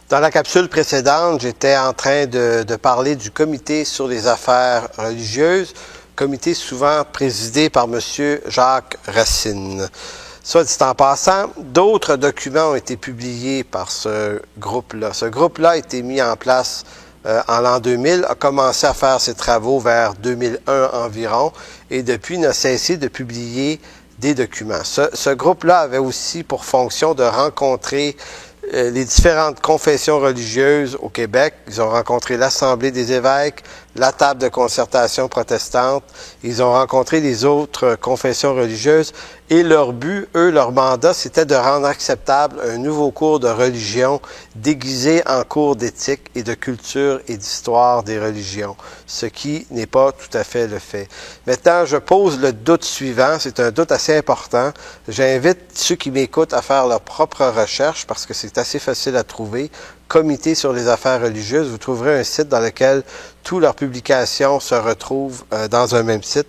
Dans la capsule précédente, j'étais en train de parler du comité sur les affaires religieuses, comité souvent présidé par M. Jacques Racine. Soit dit en passant, d'autres documents ont été publiés par ce groupe-là. Ce groupe-là a été mis en place en l'an 2000, a commencé à faire ses travaux vers 2001 environ, et depuis n'a cessé de publier des documents. Ce groupe-là avait aussi pour fonction de rencontrer les différentes confessions religieuses au Québec. Ils ont rencontré l'Assemblée des évêques, la table de concertation protestante. Ils ont rencontré les autres confessions religieuses et leur but, leur mandat, c'était de rendre acceptable un nouveau cours de religion déguisé en cours d'éthique et de culture et d'histoire des religions, ce qui n'est pas tout à fait le fait. Maintenant, je pose le doute suivant, c'est un doute assez important. J'invite ceux qui m'écoutent à faire leur propre recherche parce que c'est assez facile à trouver. Comité sur les affaires religieuses, vous trouverez un site dans lequel toutes leurs publications se retrouvent dans un même site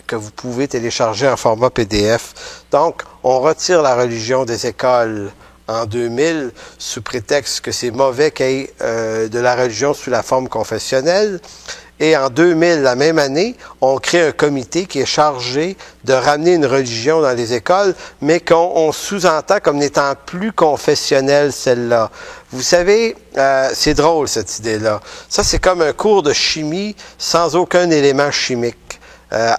que vous pouvez télécharger en format PDF. Donc, on retire la religion des écoles en 2000 sous prétexte que c'est mauvais qu'il y ait de la religion sous la forme confessionnelle. Et en 2000, la même année, on crée un comité qui est chargé de ramener une religion dans les écoles, mais qu'on sous-entend comme n'étant plus confessionnelle, celle-là. Vous savez, c'est drôle cette idée-là. Ça, c'est comme un cours de chimie sans aucun élément chimique.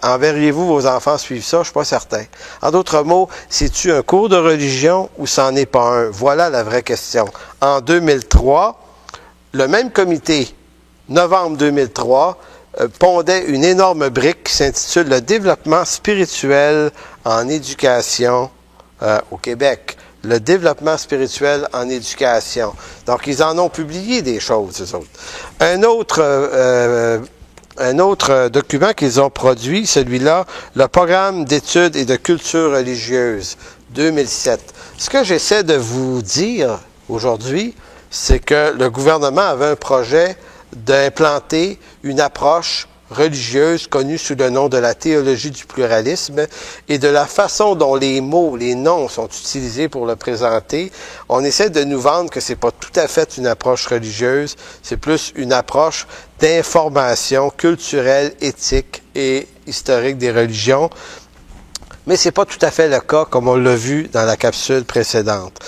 Enverriez-vous vos enfants suivre ça? Je suis pas certain. En d'autres mots, c'est-tu un cours de religion ou c'en est pas un? Voilà la vraie question. En 2003, le même comité, novembre 2003, pondait une énorme brique qui s'intitule « Le développement spirituel en éducation au Québec ». Le développement spirituel en éducation. Donc, ils en ont publié des choses, eux autres. Un autre document qu'ils ont produit, celui-là, le programme d'études et de culture religieuse, 2007. Ce que j'essaie de vous dire aujourd'hui, c'est que le gouvernement avait un projet d'implanter une approche religieuse connue sous le nom de la théologie du pluralisme et de la façon dont les mots, les noms sont utilisés pour le présenter. On essaie de nous vendre que c'est pas tout à fait une approche religieuse, c'est plus une approche d'information culturelle, éthique et historique des religions. Mais c'est pas tout à fait le cas comme on l'a vu dans la capsule précédente.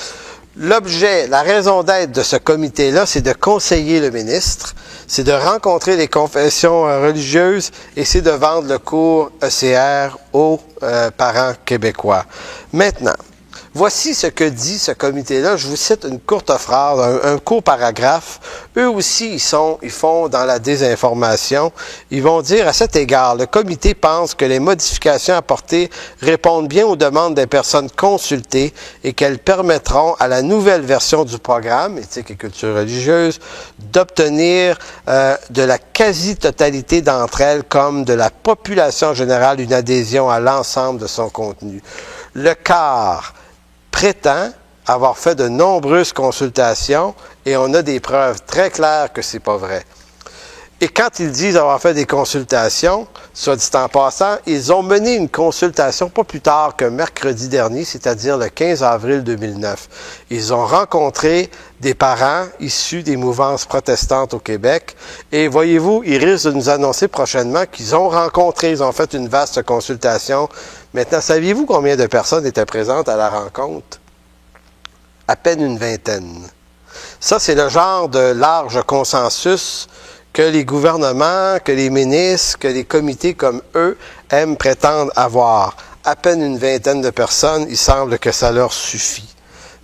L'objet, la raison d'être de ce comité-là, c'est de conseiller le ministre, c'est de rencontrer les confessions religieuses et c'est de vendre le cours ECR aux parents québécois. Maintenant, voici ce que dit ce comité-là. Je vous cite une courte phrase, un court paragraphe. Eux aussi, ils font dans la désinformation. Ils vont dire à cet égard, le comité pense que les modifications apportées répondent bien aux demandes des personnes consultées et qu'elles permettront à la nouvelle version du programme, éthique et culture religieuse, d'obtenir de la quasi-totalité d'entre elles, comme de la population générale, une adhésion à l'ensemble de son contenu. Le quart prétend avoir fait de nombreuses consultations et on a des preuves très claires que c'est pas vrai. Et quand ils disent avoir fait des consultations, soit dit en passant, ils ont mené une consultation pas plus tard que mercredi dernier, c'est-à-dire le 15 avril 2009. Ils ont rencontré des parents issus des mouvances protestantes au Québec et voyez-vous, ils risquent de nous annoncer prochainement qu'ils ont rencontré, ils ont fait une vaste consultation. Maintenant, saviez-vous combien de personnes étaient présentes à la rencontre? À peine une vingtaine. Ça, c'est le genre de large consensus que les gouvernements, que les ministres, que les comités comme eux aiment prétendre avoir. À peine une vingtaine de personnes, il semble que ça leur suffit.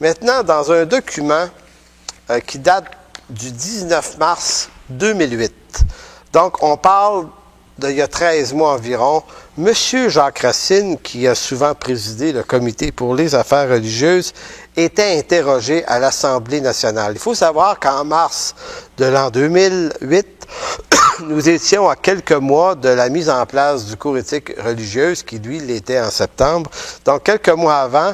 Maintenant, dans un document qui date du 19 mars 2008, donc on parle d'il y a 13 mois environ, M. Jacques Racine, qui a souvent présidé le comité pour les affaires religieuses, était interrogé à l'Assemblée nationale. Il faut savoir qu'en mars de l'an 2008, nous étions à quelques mois de la mise en place du cours éthique religieuse, qui, lui, l'était en septembre. Donc, quelques mois avant,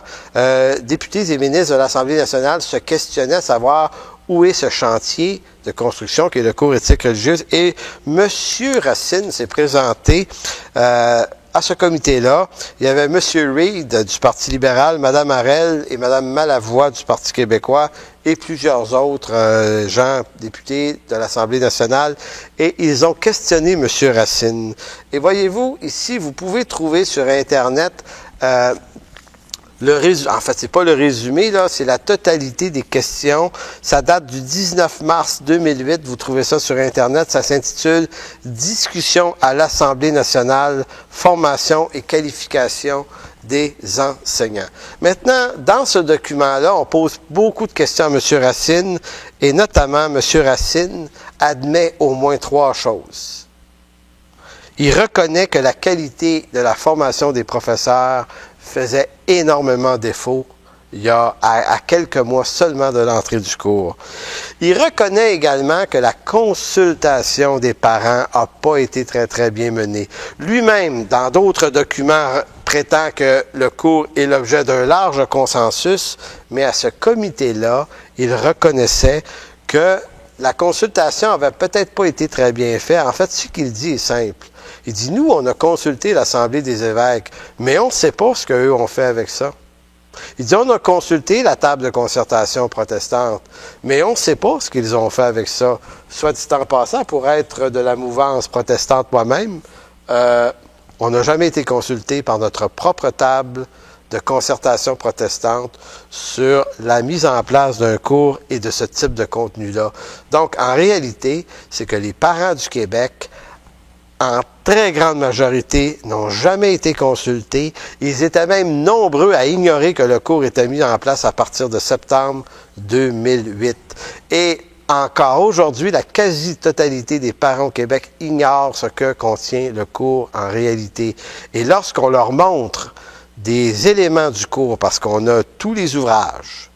députés et ministres de l'Assemblée nationale se questionnaient à savoir où est ce chantier de construction qui est le cours éthique religieuse. Et M. Racine s'est présenté à ce comité-là, il y avait M. Reid du Parti libéral, Mme Harel et Mme Malavoie du Parti québécois et plusieurs autres gens, députés de l'Assemblée nationale, et ils ont questionné M. Racine. Et voyez-vous, ici, vous pouvez trouver sur Internet en fait, c'est pas le résumé, là, c'est la totalité des questions. Ça date du 19 mars 2008. Vous trouvez ça sur Internet. Ça s'intitule « Discussion à l'Assemblée nationale, formation et qualification des enseignants ». Maintenant, dans ce document-là, on pose beaucoup de questions à M. Racine, et notamment, M. Racine admet au moins 3 choses. Il reconnaît que la qualité de la formation des professeurs faisait énormément défaut il y a à quelques mois seulement de l'entrée du cours. Il reconnaît également que la consultation des parents n'a pas été très bien menée. Lui-même, dans d'autres documents, prétend que le cours est l'objet d'un large consensus, mais à ce comité-là, il reconnaissait que la consultation avait peut-être pas été très bien faite. En fait, ce qu'il dit est simple. Il dit, nous, on a consulté l'Assemblée des évêques, mais on ne sait pas ce qu'eux ont fait avec ça. Il dit, on a consulté la table de concertation protestante, mais on ne sait pas ce qu'ils ont fait avec ça. Soit dit en passant, pour être de la mouvance protestante moi-même, on n'a jamais été consulté par notre propre table de concertation protestante sur la mise en place d'un cours et de ce type de contenu-là. Donc, en réalité, c'est que les parents du Québec, en très grande majorité, n'ont jamais été consultés. Ils étaient même nombreux à ignorer que le cours était mis en place à partir de septembre 2008. Et encore aujourd'hui, la quasi-totalité des parents au Québec ignorent ce que contient le cours en réalité. Et lorsqu'on leur montre des éléments du cours, parce qu'on a tous les ouvrages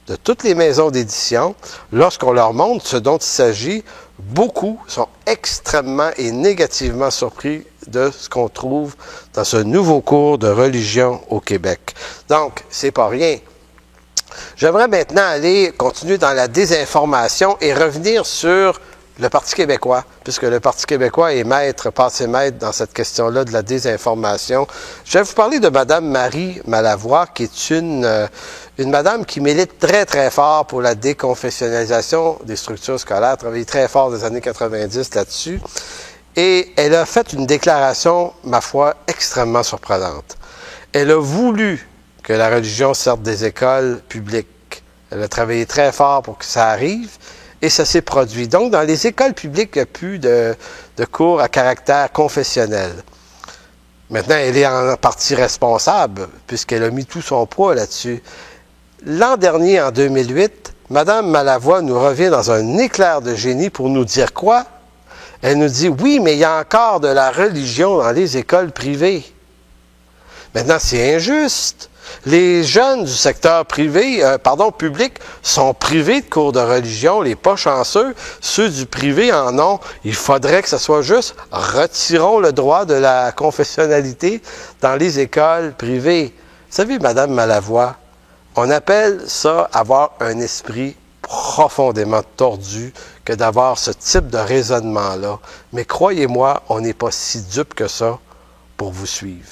de toutes les maisons d'édition, lorsqu'on leur montre ce dont il s'agit, beaucoup sont extrêmement et négativement surpris de ce qu'on trouve dans ce nouveau cours de religion au Québec. Donc, c'est pas rien. J'aimerais maintenant continuer dans la désinformation et revenir sur le Parti québécois, puisque le Parti québécois est passé maître dans cette question-là de la désinformation. Je vais vous parler de Mme Marie Malavoie, qui est une madame qui milite très fort pour la déconfessionnalisation des structures scolaires, travaille très fort des années 90 là-dessus, et elle a fait une déclaration, ma foi, extrêmement surprenante. Elle a voulu que la religion sorte des écoles publiques. Elle a travaillé très fort pour que ça arrive, et ça s'est produit. Donc, dans les écoles publiques, il n'y a plus de cours à caractère confessionnel. Maintenant, elle est en partie responsable, puisqu'elle a mis tout son poids là-dessus. L'an dernier, en 2008, Mme Malavoie nous revient dans un éclair de génie pour nous dire quoi? Elle nous dit, oui, mais il y a encore de la religion dans les écoles privées. Maintenant, c'est injuste. Les jeunes du secteur public sont privés de cours de religion, les pas chanceux. Ceux du privé en ont. Il faudrait que ce soit juste. Retirons le droit de la confessionnalité dans les écoles privées. Vous savez, Mme Malavoie, on appelle ça avoir un esprit profondément tordu que d'avoir ce type de raisonnement-là. Mais croyez-moi, on n'est pas si dupe que ça pour vous suivre.